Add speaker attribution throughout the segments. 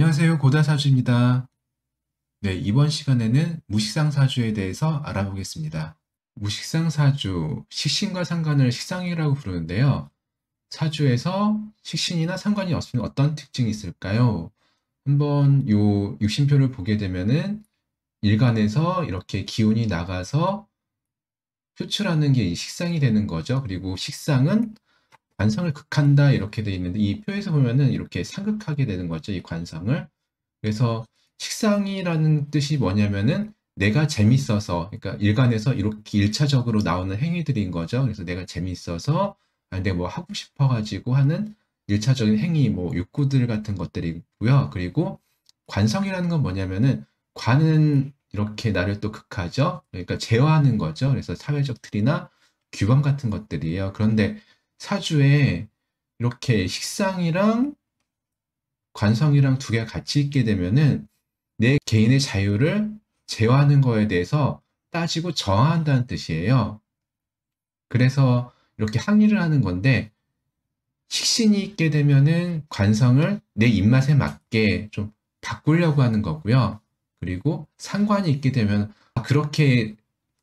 Speaker 1: 안녕하세요. 고다사주입니다. 네, 이번 시간에는 무식상사주에 대해서 알아보겠습니다. 무식상사주, 식신과 상관을 식상이라고 부르는데요. 사주에서 식신이나 상관이 없으면 어떤 특징이 있을까요? 한번 요 육신표를 보게 되면은 일간에서 이렇게 기운이 나가서 표출하는 게 이 식상이 되는 거죠. 그리고 식상은 관성을 극한다 이렇게 되어 있는데 이 표에서 보면은 이렇게 상극하게 되는 거죠. 이 관성을. 그래서 식상이라는 뜻이 뭐냐면은 내가 재밌어서, 그러니까 일간에서 이렇게 일차적으로 나오는 행위들인 거죠. 그래서 내가 재밌어서, 내가 뭐 하고 싶어가지고 하는 일차적인 행위, 뭐 욕구들 같은 것들이고요. 그리고 관성이라는 건 뭐냐면은 관은 이렇게 나를 또 극하죠. 그러니까 제어하는 거죠. 그래서 사회적 틀이나 규범 같은 것들이에요. 그런데 사주에 이렇게 식상이랑 관성이랑 두 개가 같이 있게 되면은 내 개인의 자유를 제어하는 거에 대해서 따지고 저항한다는 뜻이에요. 그래서 이렇게 항의를 하는 건데 식신이 있게 되면은 관성을 내 입맛에 맞게 좀 바꾸려고 하는 거고요. 그리고 상관이 있게 되면 그렇게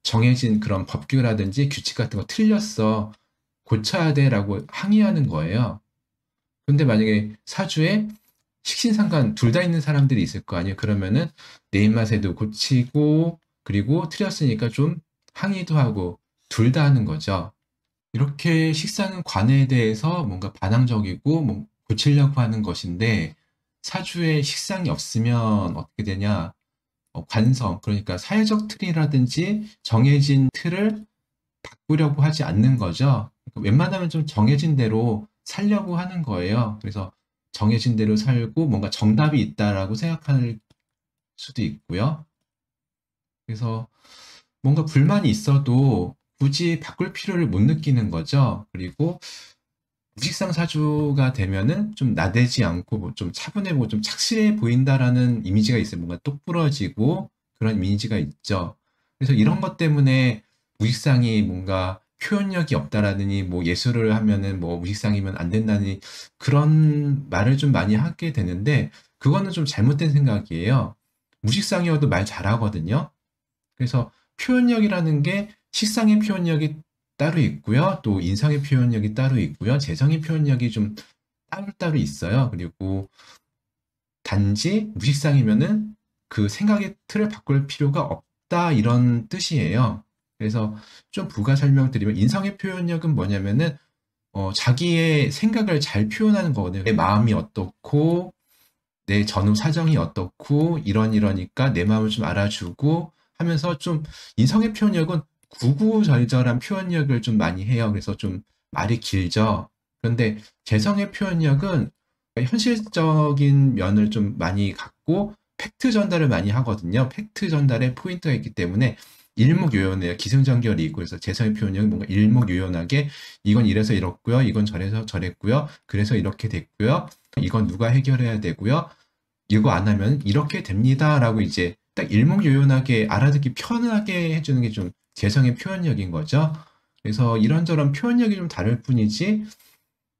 Speaker 1: 정해진 그런 법규라든지 규칙 같은 거 틀렸어. 고쳐야 돼라고 항의하는 거예요. 근데 만약에 사주에 식신상관 둘 다 있는 사람들이 있을 거 아니에요. 그러면은 내 입맛에도 고치고 그리고 틀렸으니까 좀 항의도 하고 둘 다 하는 거죠. 이렇게 식상은 관에 대해서 뭔가 반항적이고 뭐 고치려고 하는 것인데 사주에 식상이 없으면 어떻게 되냐? 관성, 그러니까 사회적 틀이라든지 정해진 틀을 바꾸려고 하지 않는 거죠. 그러니까 웬만하면 좀 정해진 대로 살려고 하는 거예요. 그래서 정해진 대로 살고 뭔가 정답이 있다라고 생각할 수도 있고요. 그래서 뭔가 불만이 있어도 굳이 바꿀 필요를 못 느끼는 거죠. 그리고 무식상 사주가 되면은 좀 나대지 않고 뭐좀 차분해 보고 좀 착실해 보인다라는 이미지가 있어요. 뭔가 똑부러지고 그런 이미지가 있죠. 그래서 이런 것 때문에 무식상이 뭔가 표현력이 없다라느니 뭐 예술을 하면은 뭐 무식상이면 안 된다니 그런 말을 좀 많이 하게 되는데 그거는 좀 잘못된 생각이에요. 무식상이어도 말 잘하거든요. 그래서 표현력이라는 게 식상의 표현력이 따로 있고요. 또 인상의 표현력이 따로 있고요. 재성의 표현력이 좀 따로따로 있어요. 그리고 단지 무식상이면은 그 생각의 틀을 바꿀 필요가 없다 이런 뜻이에요. 그래서 좀 부가 설명드리면 인상의 표현력은 뭐냐면은 자기의 생각을 잘 표현하는 거거든요. 내 마음이 어떻고 내 전후 사정이 어떻고 이러니까 내 마음을 좀 알아주고 하면서 좀 인성의 표현력은 구구절절한 표현력을 좀 많이 해요. 그래서 좀 말이 길죠. 그런데 재성의 표현력은 현실적인 면을 좀 많이 갖고 팩트 전달을 많이 하거든요. 팩트 전달에 포인트가 있기 때문에 일목요연해요. 기승전결이 있고 그래서 재성의 표현력이 뭔가 일목요연하게 이건 이래서 이렇고요. 이건 저래서 저랬고요. 그래서 이렇게 됐고요. 이건 누가 해결해야 되고요. 이거 안 하면 이렇게 됩니다라고 이제 딱 일목요연하게 알아듣기 편하게 해주는 게 좀 재성의 표현력인 거죠. 그래서 이런저런 표현력이 좀 다를 뿐이지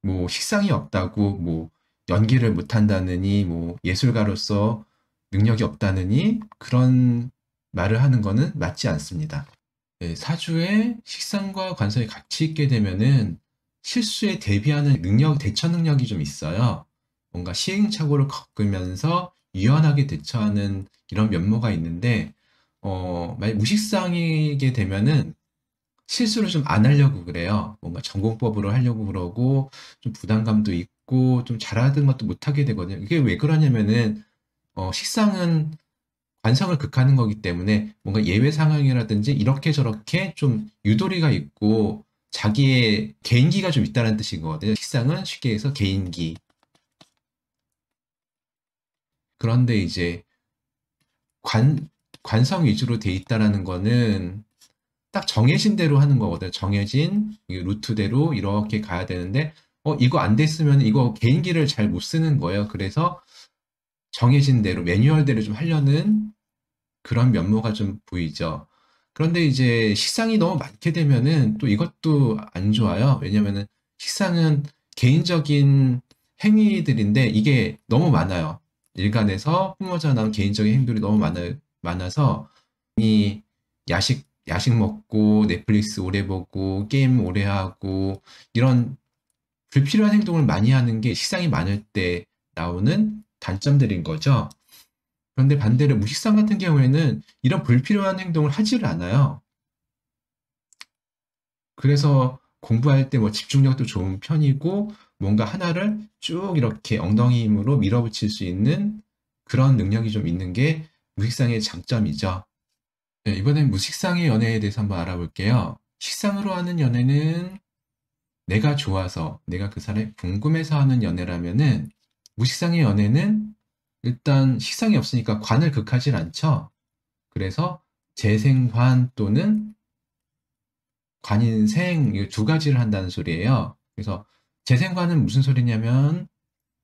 Speaker 1: 뭐 식상이 없다고 뭐 연기를 못한다느니 뭐 예술가로서 능력이 없다느니 그런 말을 하는 거는 맞지 않습니다. 네, 사주에 식상과 관성이 같이 있게 되면은 실수에 대비하는 능력, 대처 능력이 좀 있어요. 뭔가 시행착오를 겪으면서 유연하게 대처하는 이런 면모가 있는데, 만약 무식상이게 되면은 실수를 좀 안 하려고 그래요. 뭔가 전공법으로 하려고 그러고, 좀 부담감도 있고, 좀 잘하던 것도 못하게 되거든요. 이게 왜 그러냐면은, 식상은 관성을 극하는 거기 때문에 뭔가 예외 상황이라든지 이렇게 저렇게 좀 유도리가 있고 자기의 개인기가 좀 있다는 뜻인 거거든요. 식상은 쉽게 해서 개인기. 그런데 이제 관, 관성 위주로 돼 있다라는 거는 딱 정해진 대로 하는 거거든요. 정해진 이 루트대로 이렇게 가야 되는데, 이거 안 됐으면 이거 개인기를 잘 못 쓰는 거예요. 그래서 정해진 대로, 매뉴얼대로 좀 하려는 그런 면모가 좀 보이죠. 그런데 이제 식상이 너무 많게 되면은 또 이것도 안 좋아요. 왜냐면은 식상은 개인적인 행위들인데 이게 너무 많아요. 일간에서 뿜어져 나온 개인적인 행동이 너무 많아서 이 야식 먹고 넷플릭스 오래 보고 게임 오래 하고 이런 불필요한 행동을 많이 하는 게 식상이 많을 때 나오는 단점들인 거죠. 그런데 반대로 무식상 같은 경우에는 이런 불필요한 행동을 하지를 않아요. 그래서 공부할 때 뭐 집중력도 좋은 편이고 뭔가 하나를 쭉 이렇게 엉덩이 힘으로 밀어붙일 수 있는 그런 능력이 좀 있는 게 무식상의 장점이죠. 네, 이번엔 무식상의 연애에 대해서 한번 알아볼게요. 식상으로 하는 연애는 내가 좋아서, 내가 그 사람이 궁금해서 하는 연애라면은 무식상의 연애는 일단 식상이 없으니까 관을 극하진 않죠. 그래서 재생관 또는 관인생 이 두 가지를 한다는 소리예요. 그래서 재생관은 무슨 소리냐면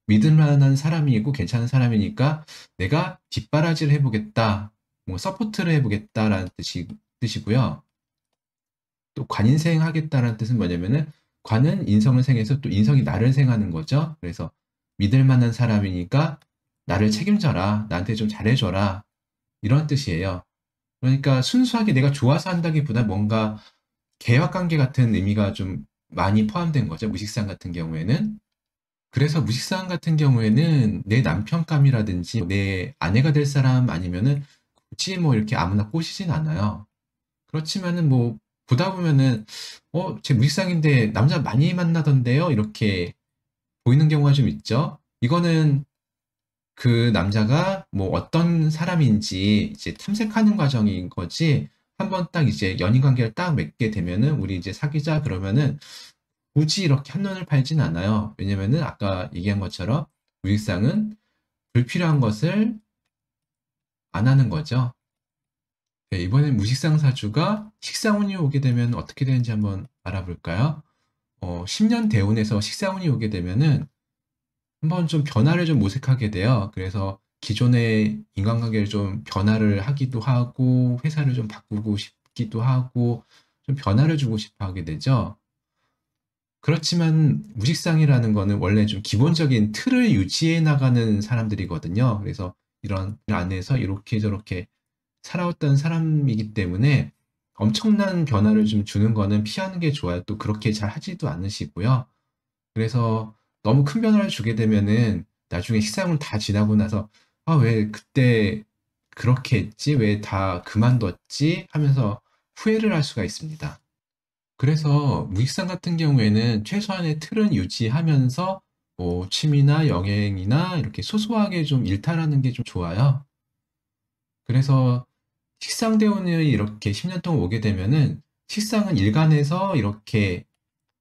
Speaker 1: 믿을 만한 사람이고 괜찮은 사람이니까 내가 뒷바라지를 해보겠다, 뭐 서포트를 해보겠다라는 뜻이고요. 또 관인생 하겠다라는 뜻은 뭐냐면은 관은 인성을 생해서 또 인성이 나를 생하는 거죠. 그래서 믿을 만한 사람이니까 나를 책임져라, 나한테 좀 잘해줘라 이런 뜻이에요. 그러니까 순수하게 내가 좋아서 한다기보다 뭔가 계약관계 같은 의미가 좀 많이 포함된 거죠. 무식상 같은 경우에는. 그래서 무식상 같은 경우에는 내 남편감이라든지 내 아내가 될 사람 아니면은 굳이 뭐 이렇게 아무나 꼬시진 않아요. 그렇지만은 뭐 보다 보면은 제 무식상인데 남자 많이 만나던데요? 이렇게 보이는 경우가 좀 있죠. 이거는 그 남자가 뭐 어떤 사람인지 이제 탐색하는 과정인 거지. 한번 딱 이제 연인 관계를 딱 맺게 되면은 우리 이제 사귀자 그러면은 굳이 이렇게 한눈을 팔진 않아요. 왜냐면은 아까 얘기한 것처럼 무익상은 불필요한 것을 안 하는 거죠. 네, 이번엔 무식상 사주가 식상운이 오게 되면 어떻게 되는지 한번 알아볼까요? 10년 대운에서 식상운이 오게 되면은 한번 좀 변화를 좀 모색하게 돼요. 그래서 기존의 인간관계를 좀 변화를 하기도 하고 회사를 좀 바꾸고 싶기도 하고 좀 변화를 주고 싶어 하게 되죠. 그렇지만 무식상이라는 거는 원래 좀 기본적인 틀을 유지해 나가는 사람들이거든요. 그래서 이런 틀 안에서 이렇게 저렇게 살아왔던 사람이기 때문에 엄청난 변화를 좀 주는 거는 피하는 게 좋아요. 또 그렇게 잘 하지도 않으시고요. 그래서 너무 큰 변화를 주게 되면은 나중에 시상을 다 지나고 나서 아, 왜 그때 그렇게 했지? 왜 다 그만뒀지? 하면서 후회를 할 수가 있습니다. 그래서 무익상 같은 경우에는 최소한의 틀은 유지하면서 뭐 취미나 여행이나 이렇게 소소하게 좀 일탈하는 게 좀 좋아요. 그래서 식상대운이 이렇게 10년 동안 오게 되면은 식상은 일간에서 이렇게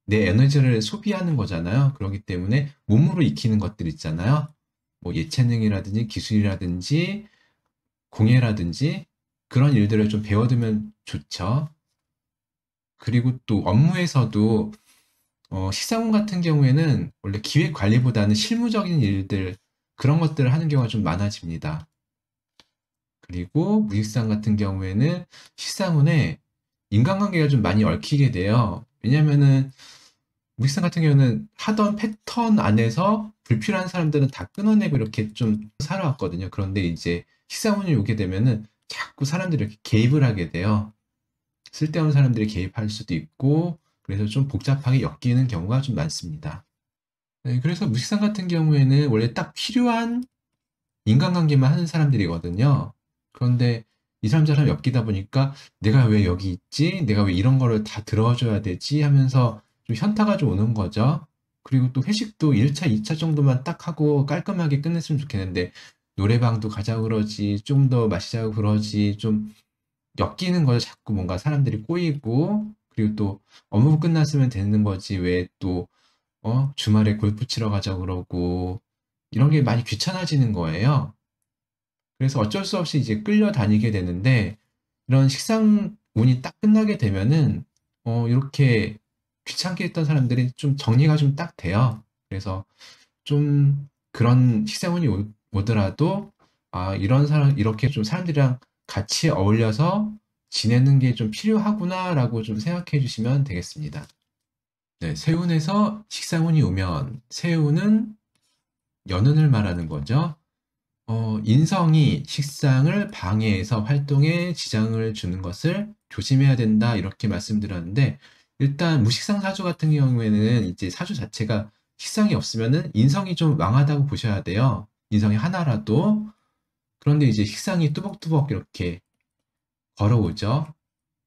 Speaker 1: 내 에너지를 소비하는 거잖아요. 그렇기 때문에 몸으로 익히는 것들 있잖아요. 뭐 예체능이라든지 기술이라든지 공예라든지 그런 일들을 좀 배워두면 좋죠. 그리고 또 업무에서도 식상운 같은 경우에는 원래 기획 관리보다는 실무적인 일들 그런 것들을 하는 경우가 좀 많아집니다. 그리고 무식상 같은 경우에는 식상운에 인간관계가 좀 많이 얽히게 돼요. 왜냐면은 무식상 같은 경우는 하던 패턴 안에서 불필요한 사람들은 다 끊어내고 이렇게 좀 살아왔거든요. 그런데 이제 식상운이 오게 되면은 자꾸 사람들이 이렇게 개입을 하게 돼요. 쓸데없는 사람들이 개입할 수도 있고, 그래서 좀 복잡하게 엮이는 경우가 좀 많습니다. 네, 그래서 무식상 같은 경우에는 원래 딱 필요한 인간관계만 하는 사람들이거든요. 그런데 이 사람 저랑 엮이다 보니까 내가 왜 여기 있지? 내가 왜 이런 거를 다 들어줘야 되지? 하면서 좀 현타가 좀 오는 거죠. 그리고 또 회식도 1차, 2차 정도만 딱 하고 깔끔하게 끝냈으면 좋겠는데 노래방도 가자고 그러지, 좀 더 마시자고 그러지, 좀 엮이는 거죠. 자꾸 뭔가 사람들이 꼬이고, 그리고 또 업무 끝났으면 되는 거지. 왜 또, 주말에 골프 치러 가자고 그러고, 이런 게 많이 귀찮아지는 거예요. 그래서 어쩔 수 없이 이제 끌려다니게 되는데, 이런 식상 운이 딱 끝나게 되면은, 이렇게 귀찮게 했던 사람들이 좀 정리가 좀 딱 돼요. 그래서 좀 그런 식상운이 오더라도, 아, 이런 사람, 이렇게 좀 사람들이랑 같이 어울려서 지내는 게 좀 필요하구나라고 좀 생각해 주시면 되겠습니다. 네, 세운에서 식상운이 오면, 세운은 연운을 말하는 거죠. 인성이 식상을 방해해서 활동에 지장을 주는 것을 조심해야 된다. 이렇게 말씀드렸는데, 일단 무식상 사주 같은 경우에는 이제 사주 자체가 식상이 없으면은 인성이 좀 망하다고 보셔야 돼요. 인성이 하나라도. 그런데 이제 식상이 뚜벅뚜벅 이렇게 걸어오죠.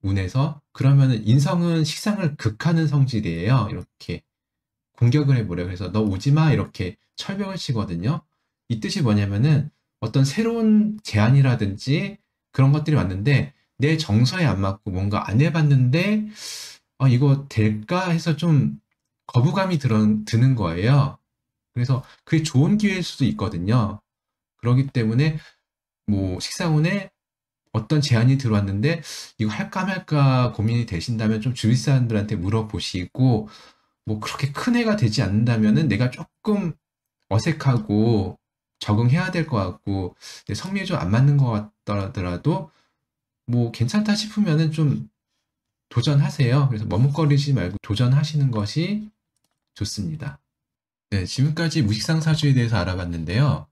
Speaker 1: 운에서. 그러면은 인성은 식상을 극하는 성질이에요. 이렇게 공격을 해버려요. 그래서 너 오지 마. 이렇게 철벽을 치거든요. 이 뜻이 뭐냐면은 어떤 새로운 제안이라든지 그런 것들이 왔는데 내 정서에 안 맞고 뭔가 안 해봤는데 이거 될까 해서 좀 거부감이 드는 거예요. 그래서 그게 좋은 기회일 수도 있거든요. 그렇기 때문에 뭐 식사운에 어떤 제안이 들어왔는데 이거 할까 말까 고민이 되신다면 좀 주위 사람들한테 물어보시고 뭐 그렇게 큰 해가 되지 않는다면은 내가 조금 어색하고 적응해야 될 것 같고 내 성미에 좀 안 맞는 것 같더라도 뭐 괜찮다 싶으면은 좀 도전하세요. 그래서 머뭇거리지 말고 도전하시는 것이 좋습니다. 네, 지금까지 무식상 사주에 대해서 알아봤는데요.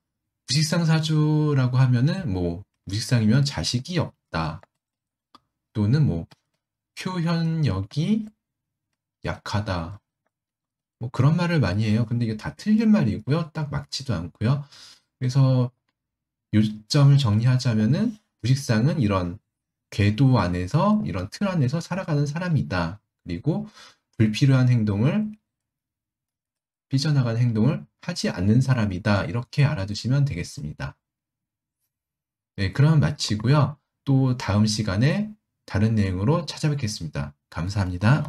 Speaker 1: 무식상 사주라고 하면은 뭐 무식상이면 자식이 없다 또는 뭐 표현력이 약하다 뭐 그런 말을 많이 해요. 근데 이게 다 틀린 말이고요. 딱 맞지도 않고요. 그래서 요점을 정리하자면은 무식상은 이런 궤도 안에서 이런 틀 안에서 살아가는 사람이다. 그리고 불필요한 행동을 삐져나간 행동을 하지 않는 사람이다. 이렇게 알아두시면 되겠습니다. 네, 그럼 마치고요. 또 다음 시간에 다른 내용으로 찾아뵙겠습니다. 감사합니다.